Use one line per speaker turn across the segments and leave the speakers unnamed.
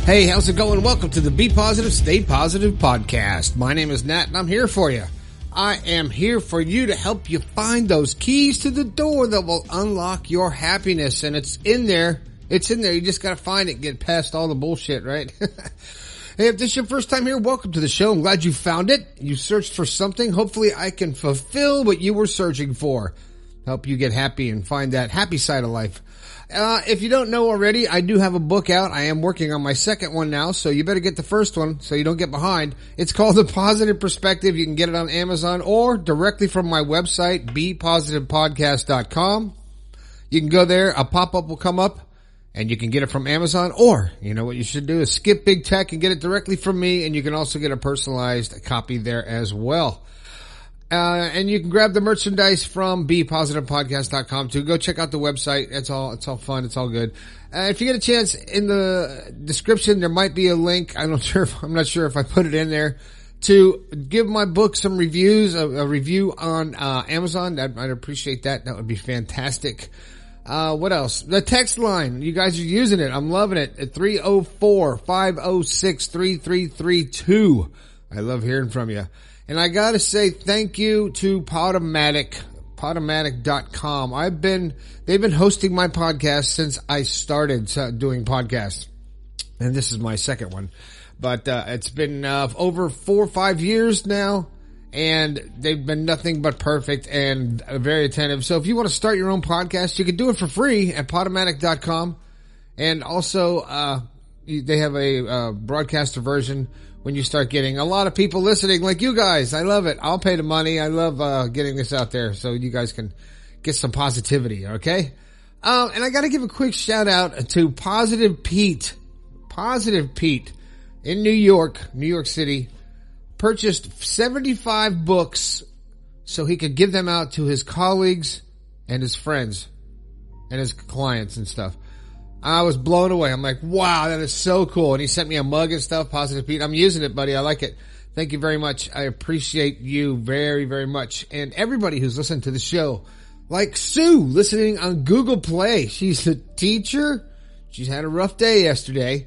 Hey, how's it going? Welcome to the Be Positive, Stay Positive podcast. My name is Nat and I'm here for you. I am here for you to help you find those keys to the door that will unlock your happiness. And it's in there. It's in there. You just got to find it, get past all the bullshit, right? Hey, if this is your first time here, welcome to the show. I'm glad you found it. You searched for something. Hopefully I can fulfill what you were searching for. Help you get happy and find that happy side of life. If you don't know already, I do have a book out. I am working on my second one now, so you better get the first one so you don't get behind. It's called The Positive Perspective. You can get it on Amazon or directly from my website, bepositivepodcast.com. You can go there, a pop-up will come up, and you can get it from Amazon, or, you know what you should do is skip big tech and get it directly from me, and you can also get a personalized copy there as well. And you can grab the merchandise from bepositivepodcast.com too. Go check out the website. It's all fun. It's all good. If you get a chance, in the description, there might be a link. I'm not sure if I put it in there, to give my book some reviews, a review on, Amazon. I'd appreciate that. That would be fantastic. What else? The text line. You guys are using it. I'm loving it. At 304-506-3332. I love hearing from you. And I gotta say thank you to Podomatic, Podomatic.com. They've been hosting my podcast since I started doing podcasts. And this is my second one. But, it's been, over 4 or 5 years now. And they've been nothing but perfect and very attentive. So if you want to start your own podcast, you can do it for free at Podomatic.com. And also, they have a broadcaster version when you start getting a lot of people listening like you guys. I love it. I'll pay the money. I love getting this out there so you guys can get some positivity, okay? And I got to give a quick shout out to Positive Pete. Positive Pete in New York City, purchased 75 books so he could give them out to his colleagues and his friends and his clients and stuff. I was blown away. I'm like, wow, that is so cool. And he sent me a mug and stuff, Positive Pete. I'm using it, buddy. I like it. Thank you very much. I appreciate you very, very much. And everybody who's listened to the show, like Sue, listening on Google Play. She's a teacher. She's had a rough day yesterday.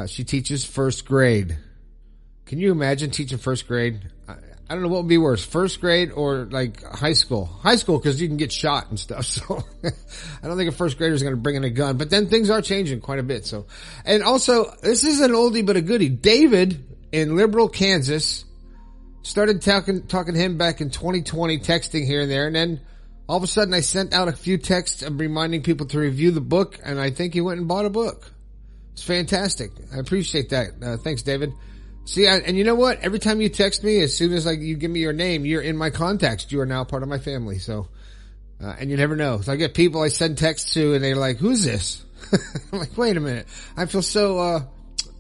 She teaches first grade. Can you imagine teaching first grade? I don't know what would be worse, first grade or like high school. High school, because you can get shot and stuff. So I don't think a first grader is going to bring in a gun. But then things are changing quite a bit. So, and also, this is an oldie but a goodie. David in Liberal, Kansas, started talking to him back in 2020, texting here and there. And then all of a sudden, I sent out a few texts reminding people to review the book. And I think he went and bought a book. It's fantastic. I appreciate that. Thanks, David. See, and you know what? Every time you text me, as soon as you give me your name, you're in my contacts. You are now part of my family. So, and you never know. So I get people I send texts to and they're like, who's this? I'm like, wait a minute. I feel so,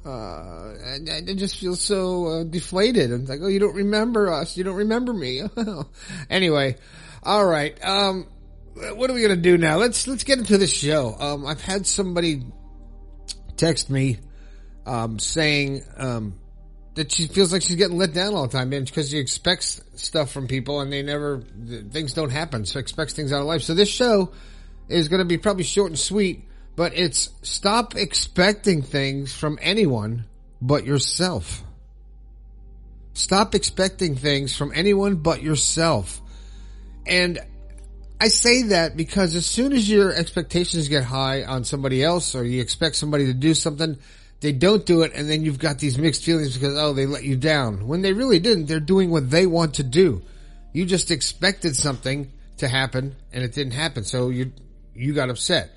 I just feel so, deflated. I'm like, oh, you don't remember us. You don't remember me. Anyway. All right. What are we going to do now? Let's get into the show. I've had somebody text me, saying, that she feels like she's getting let down all the time, man, because she expects stuff from people and things don't happen. So expects things out of life. So this show is going to be probably short and sweet, but it's stop expecting things from anyone but yourself. Stop expecting things from anyone but yourself. And I say that because as soon as your expectations get high on somebody else or you expect somebody to do something, they don't do it, and then you've got these mixed feelings because, oh, they let you down. When they really didn't. They're doing what they want to do. You just expected something to happen, and it didn't happen, so you got upset.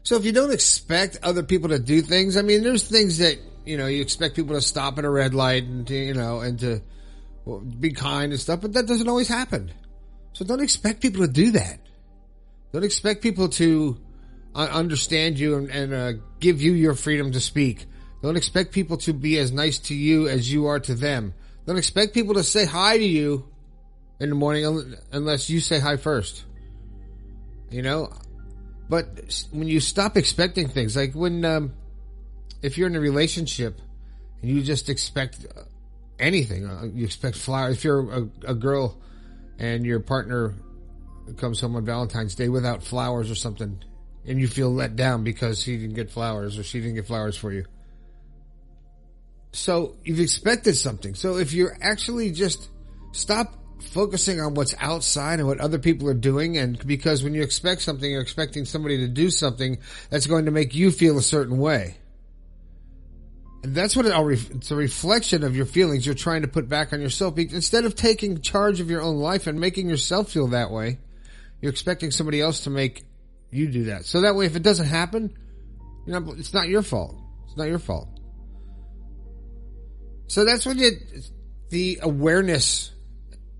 So if you don't expect other people to do things, I mean, there's things that, you expect people to stop at a red light and to be kind and stuff, but that doesn't always happen. So don't expect people to do that. Don't expect people to understand you and give you your freedom to speak. Don't expect people to be as nice to you as you are to them. Don't expect people to say hi to you in the morning unless you say hi first. But when you stop expecting things, like when, if you're in a relationship and you just expect anything, you expect flowers. If you're a girl and your partner comes home on Valentine's Day without flowers or something, and you feel let down because he didn't get flowers or she didn't get flowers for you, So you've expected something. So if you're actually just stop focusing on what's outside and what other people are doing, and because when you expect something, you're expecting somebody to do something that's going to make you feel a certain way. And that's what it's a reflection of your feelings you're trying to put back on yourself. Instead of taking charge of your own life and making yourself feel that way, you're expecting somebody else to make you do that. So that way, if it doesn't happen, it's not your fault. It's not your fault. So that's when the awareness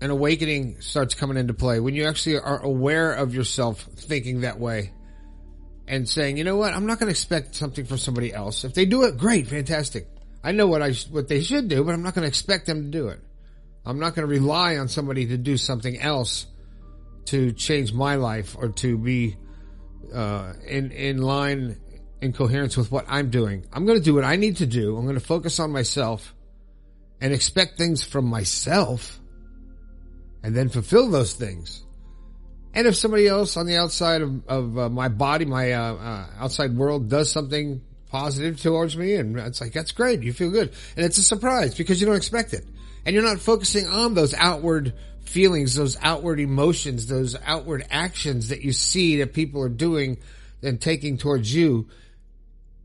and awakening starts coming into play. When you actually are aware of yourself thinking that way and saying, you know what, I'm not going to expect something from somebody else. If they do it, great, fantastic. I know what they should do, but I'm not going to expect them to do it. I'm not going to rely on somebody to do something else to change my life or to be in line, in coherence with what I'm doing. I'm going to do what I need to do. I'm going to focus on myself and expect things from myself and then fulfill those things. And if somebody else on the outside of my body, my outside world does something positive towards me, and it's like, that's great. You feel good. And it's a surprise because you don't expect it. And you're not focusing on those outward feelings, those outward emotions, those outward actions that you see that people are doing and taking towards you.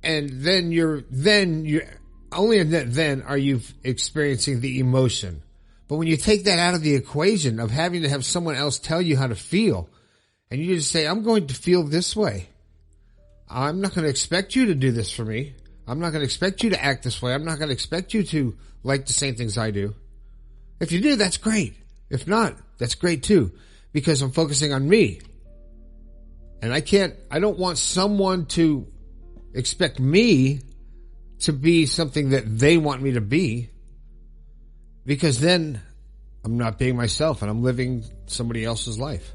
And then only then are you experiencing the emotion. But when you take that out of the equation of having to have someone else tell you how to feel, and you just say, I'm going to feel this way. I'm not going to expect you to do this for me. I'm not going to expect you to act this way. I'm not going to expect you to like the same things I do. If you do, that's great. If not, that's great too, because I'm focusing on me. And I don't want someone to expect me to be something that they want me to be, because then I'm not being myself and I'm living somebody else's life.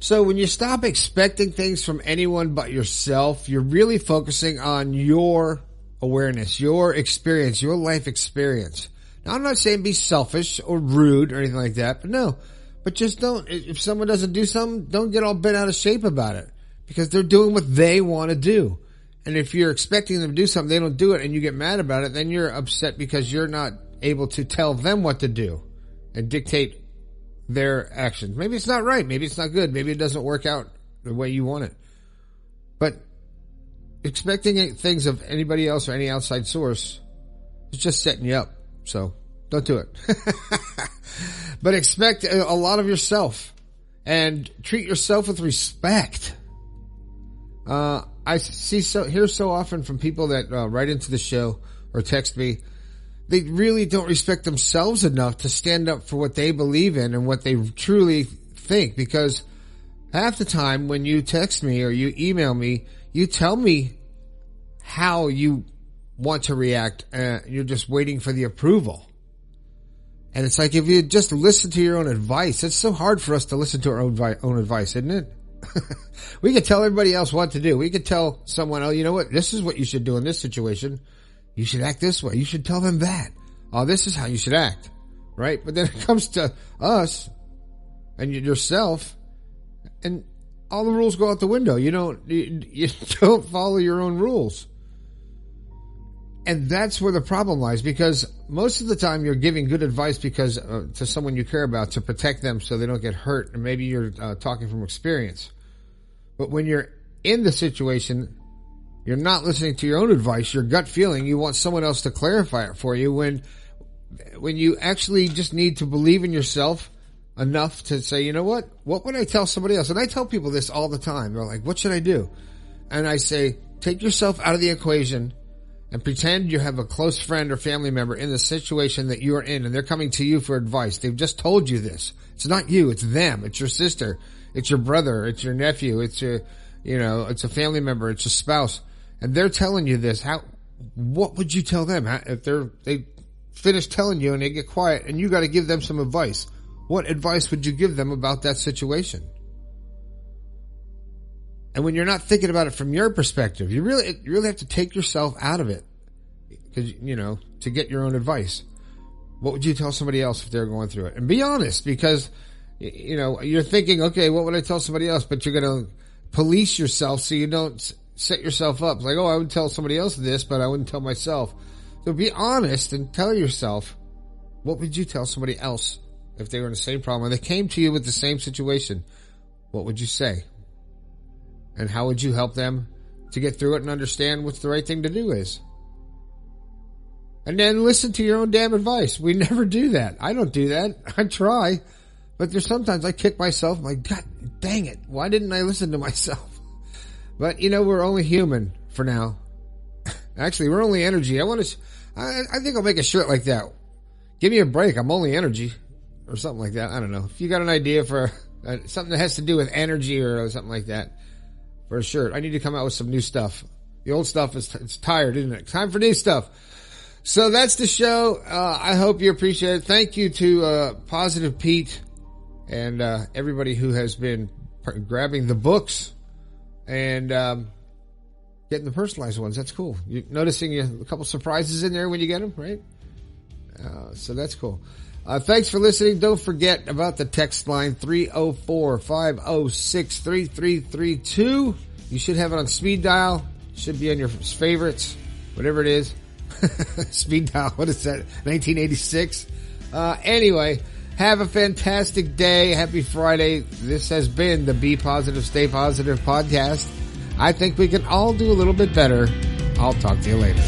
So when you stop expecting things from anyone but yourself, you're really focusing on your awareness, your experience, your life experience. Now, I'm not saying be selfish or rude or anything like that, but just don't, if someone doesn't do something, don't get all bent out of shape about it, because they're doing what they want to do. And if you're expecting them to do something, they don't do it, and you get mad about it, then you're upset because you're not able to tell them what to do and dictate their actions. Maybe it's not right. Maybe it's not good. Maybe it doesn't work out the way you want it. But expecting things of anybody else or any outside source is just setting you up. So don't do it. But expect a lot of yourself and treat yourself with respect. I hear so often from people that write into the show or text me, they really don't respect themselves enough to stand up for what they believe in and what they truly think. Because half the time when you text me or you email me, you tell me how you want to react. You're just waiting for the approval. And it's like, if you just listen to your own advice, it's so hard for us to listen to our own advice, isn't it? We could tell everybody else what to do. We could tell someone, oh, you know what? This is what you should do in this situation. You should act this way. You should tell them that. Oh, this is how you should act. Right? But then it comes to us and yourself, and all the rules go out the window. You don't follow your own rules. And that's where the problem lies, because most of the time you're giving good advice because to someone you care about, to protect them so they don't get hurt, and maybe you're talking from experience. But when you're in the situation, you're not listening to your own advice, your gut feeling. You want someone else to clarify it for you when you actually just need to believe in yourself enough to say, you know what would I tell somebody else? And I tell people this all the time. They're like, what should I do? And I say, take yourself out of the equation and pretend you have a close friend or family member in the situation that you're in, and they're coming to you for advice. They've just told you this. It's not you, it's them. It's your sister. It's your brother. It's your nephew. It's it's a family member. It's a spouse. And they're telling you this. What would you tell them? If they finish telling you and they get quiet and you got to give them some advice, what advice would you give them about that situation? And when you're not thinking about it from your perspective, you really have to take yourself out of it, because, to get your own advice. What would you tell somebody else if they're going through it? And be honest, because, you're thinking, okay, what would I tell somebody else? But you're going to police yourself so you don't set yourself up. Like, oh, I would tell somebody else this, but I wouldn't tell myself. So be honest and tell yourself, what would you tell somebody else if they were in the same problem and they came to you with the same situation? What would you say? And how would you help them to get through it and understand what the right thing to do is? And then listen to your own damn advice. We never do that. I don't do that. I try. But there's sometimes I kick myself. I'm like, God dang it. Why didn't I listen to myself? But, we're only human for now. Actually, we're only energy. I think I'll make a shirt like that. Give me a break. I'm only energy. Or something like that. I don't know. If you got an idea for something that has to do with energy or something like that for a shirt, I need to come out with some new stuff. The old stuff it's tired, isn't it? Time for new stuff. So that's the show. I hope you appreciate it. Thank you to Positive Pete and everybody who has been grabbing the books and getting the personalized ones. That's cool. You're noticing a couple surprises in there when you get them, right? So that's cool. Thanks for listening. Don't forget about the text line 304-506-3332. You should have it on speed dial. Should be on your favorites, whatever it is. Speed dial, what is that? 1986. Anyway, have a fantastic day. Happy Friday. This has been the Be Positive, Stay Positive podcast. I think we can all do a little bit better. I'll talk to you later.